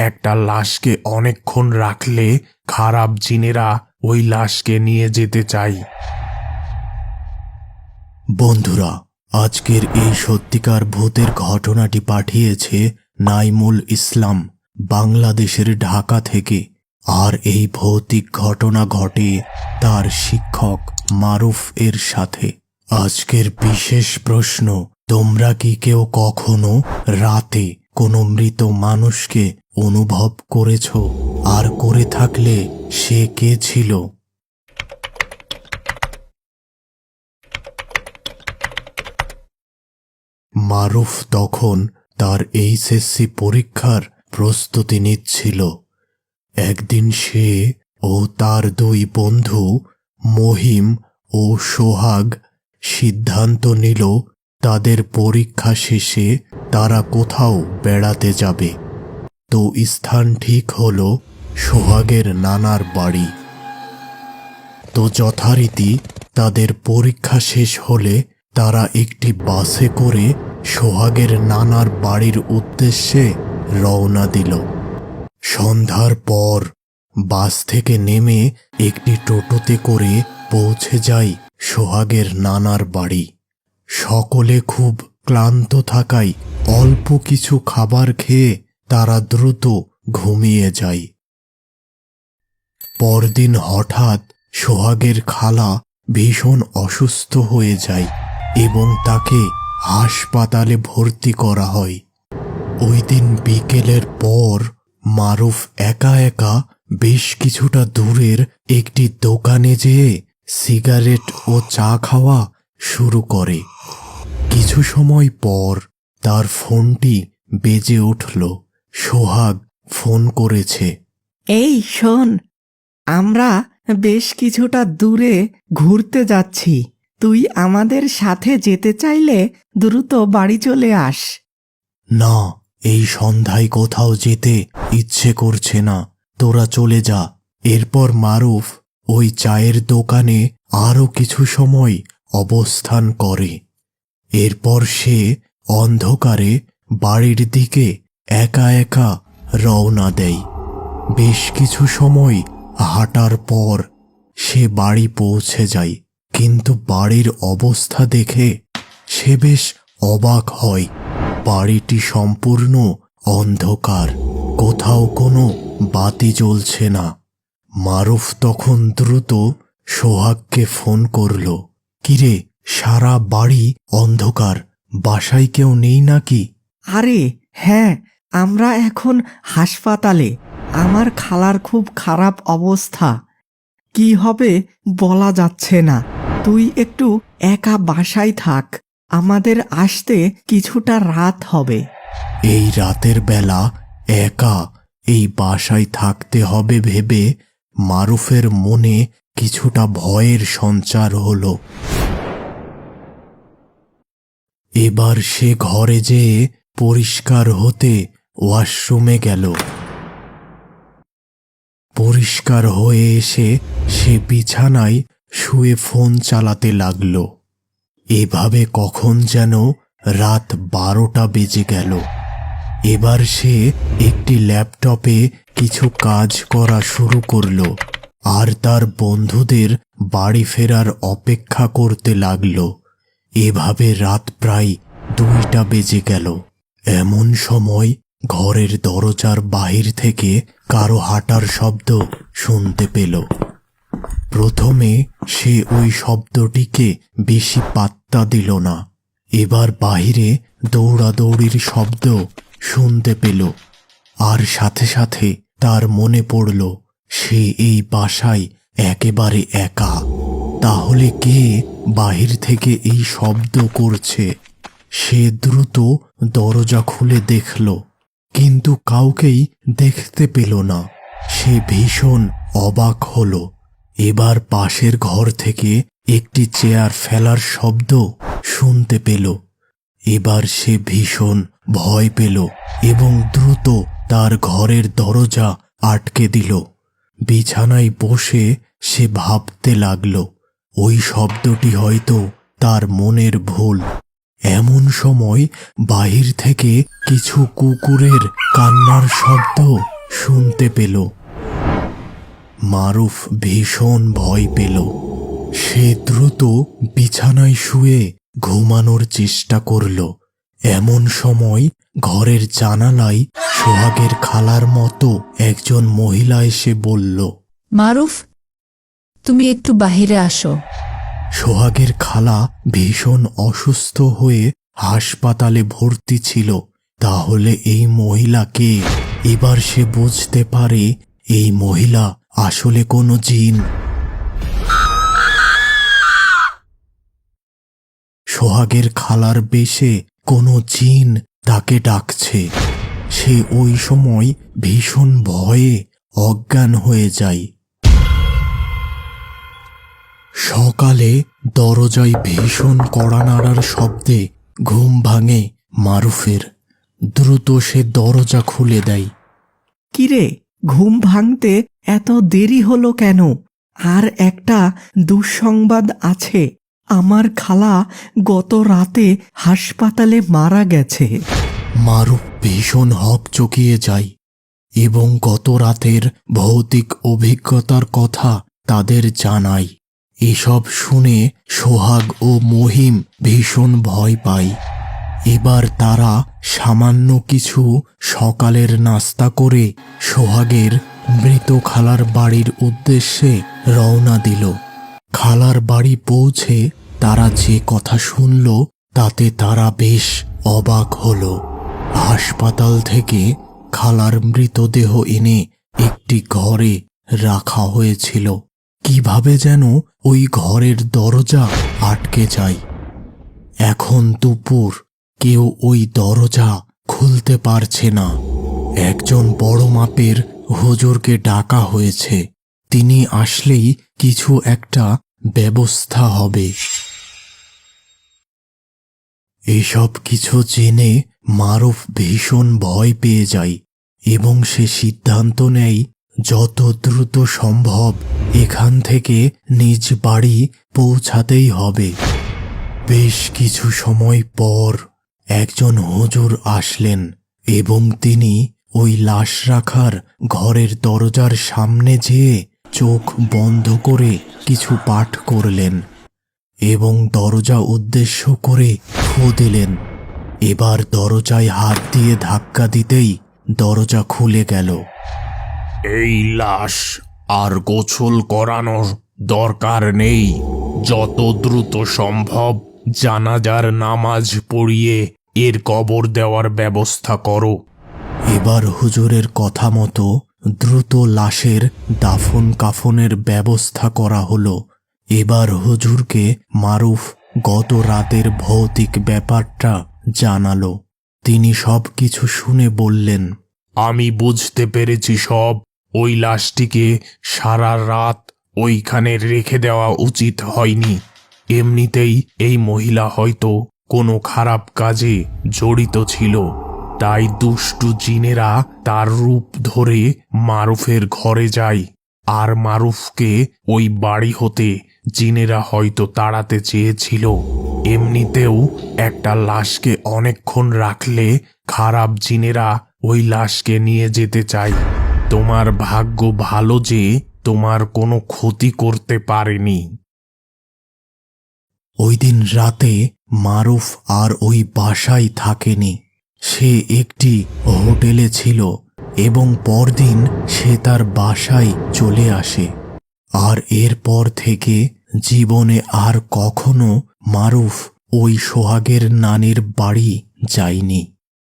একটা লাশকে অনেকক্ষণ রাখলে খারাপ জিনেরা ওই লাশকে নিয়ে যেতে চায়। বন্ধুরা, আজকের এই সত্যিকার ভূতের ঘটনাটি পাঠিয়েছে নাইমুল ইসলাম, বাংলাদেশের ঢাকা থেকে। আর এই ভৌতিক ঘটনা ঘটে তার শিক্ষক মারুফ এর সাথে। আজকের বিশেষ প্রশ্ন, তোমরা কি কেউ কখনো রাতে কোনো মৃত মানুষকে অনুভব করেছ? আর করে থাকলে সে কে ছিল? মারুফ তখন তার এইচএসসি পরীক্ষার প্রস্তুতি নিচ্ছিল। একদিন সে ও তার দুই বন্ধু মহিম ও সোহাগ সিদ্ধান্ত নিল তাদের পরীক্ষা শেষে তারা কোথাও বেড়াতে যাবে। তো স্থান ঠিক হলো সোহাগের নানার বাড়ি। তো যথারীতি তাদের পরীক্ষা শেষ হলে তারা একটি বাসে করে সোহাগের নানার বাড়ির উদ্দেশ্যে রওনা দিল। সন্ধ্যার পর বাস থেকে নেমে একটি টোটোতে করে পৌঁছে যায় সোহাগের নানার বাড়ি। সকলে খুব ক্লান্ত থাকায় অল্প কিছু খাবার খেয়ে তারা দ্রুত ঘুমিয়ে যায়। পরদিন হঠাৎ সোহাগের খালা ভীষণ অসুস্থ হয়ে যায় এবং তাকে হাসপাতালে ভর্তি করা হয়। ওই দিন বিকেলের পর মারুফ একা একা বেশ কিছুটা দূরের একটি দোকানে যেয়ে সিগারেট ও চা খাওয়া শুরু করে। কিছু সময় পর তার ফোনটি বেজে উঠল। সোহাগ ফোন করেছে। এই শোন, আমরা বেশ কিছুটা দূরে ঘুরতে যাচ্ছি। তুই আমাদের সাথে যেতে চাইলে দ্রুত বাড়ি চলে আস। না, এই সন্ধ্যায় কোথাও যেতে ইচ্ছে করছে না, তোরা চলে যা। এরপর মারুফ ওই চায়ের দোকানে আরো কিছু সময় অবস্থান করে। এরপর সে অন্ধকারে বাড়ির দিকে একা একা রওনা দেয়। বেশ কিছু সময় হাঁটার পর সে বাড়ি পৌঁছে যায়, কিন্তু বাড়ির অবস্থা দেখে সে বেশ অবাক হয়। বাড়িটি সম্পূর্ণ অন্ধকার, কোথাও কোনো বাতি জ্বলছে না। মারুফ তখন দ্রুত সোহাগকে ফোন করল। কিরে, সারা বাড়ি অন্ধকার, বাসায় কেউ নেই নাকি? আরে হ্যাঁ, আমরা এখন হাসপাতালে। আমার খালার খুব খারাপ অবস্থা, কি হবে বলা যাচ্ছে না। তুই একটু একা বাসায় থাক, আমাদের আসতে কিছুটা রাত হবে। এই রাতের বেলা একা এই বাসায় থাকতে হবে ভেবে মারুফের মনে কিছুটা ভয়ের সঞ্চার হলো। এবার সে ঘরে যেয়ে পরিষ্কার হতে ওয়াশরুমে গেল। পরিষ্কার হয়ে এসে সে বিছানায় শুয়ে ফোন চালাতে লাগল। এভাবে কখন যেন রাত 12টা বেজে গেল। এবার সে একটি ল্যাপটপে কিছু কাজ করা শুরু করল আর তার বন্ধুদের বাড়ি ফেরার অপেক্ষা করতে লাগল। এভাবে রাত প্রায় 2টা বেজে গেল। এমন সময় ঘরের দরজার বাহির থেকে কারো হাঁটার শব্দ শুনতে পেল। প্রথমে সে ওই শব্দটিকে বেশি পাত্তা দিল না। এবার বাহিরে দৌড়াদৌড়ির শব্দ শুনতে পেল, আর সাথে সাথে তার মনে পড়ল সে এই বাসায় একেবারে একা। তাহলে কে বাহির থেকে এই শব্দ করছে? সে দ্রুত দরজা খুলে দেখল, কিন্তু কাউকেই দেখতে পেল না। সে ভীষণ অবাক হল। এবার পাশের ঘর থেকে একটি চেয়ার ফেলার শব্দ শুনতে পেল। এবার সে ভীষণ ভয় পেল এবং দ্রুত তার ঘরের দরজা আটকে দিল। বিছানায় বসে সে ভাবতে লাগল ওই শব্দটি হয়তো তার মনের ভুল। এমন সময় বাহির থেকে কিছু কুকুরের কান্নার শব্দ শুনতে পেল। মারুফ ভীষণ ভয় পেল। সে দ্রুত বিছানায় শুয়ে ঘুমানোর চেষ্টা করল। এমন সময় ঘরের জানালায় সোহাগের খালার মতো একজন মহিলা এসে বলল, মারুফ, তুমি একটু বাহিরে আসো। সোহাগের খালা ভীষণ অসুস্থ হয়ে হাসপাতালে ভর্তি ছিল। তাহলে এই মহিলা কে? এবার সে বুঝতে পারে এই মহিলা আসলে কোনো জিন। সোহাগের খালার বেশে কোনো জিন তাকে ডাকছে। সে ওই সময় ভীষণ ভয়ে অজ্ঞান হয়ে যায়। সকালে দরজায় ভীষণ কড়া নাড়ার শব্দে ঘুম ভাঙে মারুফের। দ্রুত সে দরজা খুলে দেয়। কিরে, ঘুম ভাঙতে এত দেরি হলো কেন? আর একটা দুঃসংবাদ আছে, আমার খালা গত রাতে হাসপাতালে মারা গেছে। মারুফ ভীষণ হকচকিয়ে যায় এবং গত রাতের ভৌতিক অভিজ্ঞতার কথা তাদের জানায়। এসব শুনে সোহাগ ও মহিম ভীষণ ভয় পায়। এবার তারা সামান্য কিছু সকালের নাস্তা করে সোহাগের মৃত খালার বাড়ির উদ্দেশ্যে রওনা দিল। খালার বাড়ি পৌঁছে তারা যে কথা শুনল তাতে তারা বেশ অবাক হল। হাসপাতাল থেকে খালার মৃতদেহ এনে একটি ঘরে রাখা হয়েছিল। কিভাবে যেন ওই ঘরের দরজা আটকে যায়। এখন দুপুর, কেউ ওই দরজা খুলতে পারছে না। একজন বড় মাপের হুজুরকে ডাকা হয়েছে। তিনি আসলেই কিছু একটা ব্যবস্থা হবে। এসব কিছু জেনে মারুফ ভীষণ ভয় পেয়ে যায় এবং সে সিদ্ধান্ত নেয় যত দ্রুত সম্ভব এখান থেকে নিজ বাড়ি পৌঁছাতেই হবে। বেশ কিছু সময় পর একজন হুজুর আসলেন এবং তিনি ওই লাশ রাখার ঘরের দরজার সামনে যেয়ে চোখ বন্ধ করে কিছু পাঠ করলেন এবং দরজা উদ্দেশ্য করে ফু দিলেন। এবার দরজায় হাত দিয়ে ধাক্কা দিতেই দরজা খুলে গেল। এই লাশ আর গোসল করানোর দরকার নেই। যত দ্রুত সম্ভব জানাজার নামাজ পড়িয়ে এর কবর দেওয়ার ব্যবস্থা করো। এবার হুজুরের কথা মতো দ্রুত লাশের দাফন কাফনের ব্যবস্থা করা হলো। এবার হুজুরকে মারুফ গত রাতের ভৌতিক ব্যাপারটা জানালো। তিনি সব কিছু শুনে বললেন, আমি বুঝতে পেরেছি সব। ওই লাশটিকে সারা রাত ওইখানে রেখে দেওয়া উচিত হয়নি। এমনিতেই এই মহিলা হয়তো কোনো খারাপ কাজে জড়িত ছিল, তাই দুষ্টু জিনেরা তার রূপ ধরে মারুফের ঘরে যায়। আর মারুফকে ওই বাড়ি হতে জিনেরা হয়তো তাড়াতে চেয়েছিল। এমনিতেও একটা লাশকে অনেকক্ষণ রাখলে খারাপ জিনেরা ওই লাশকে নিয়ে যেতে চায়। তোমার ভাগ্য ভালো যে তোমার কোনো ক্ষতি করতে পারেনি। ওই দিন রাতে মারুফ আর ওই বাসায় থাকেনি। সে একটি হোটেলে ছিল এবং পরদিন সে তার বাসায় চলে আসে। আর এরপর থেকে জীবনে আর কখনো মারুফ ওই সোহাগের নানির বাড়ি যায়নি।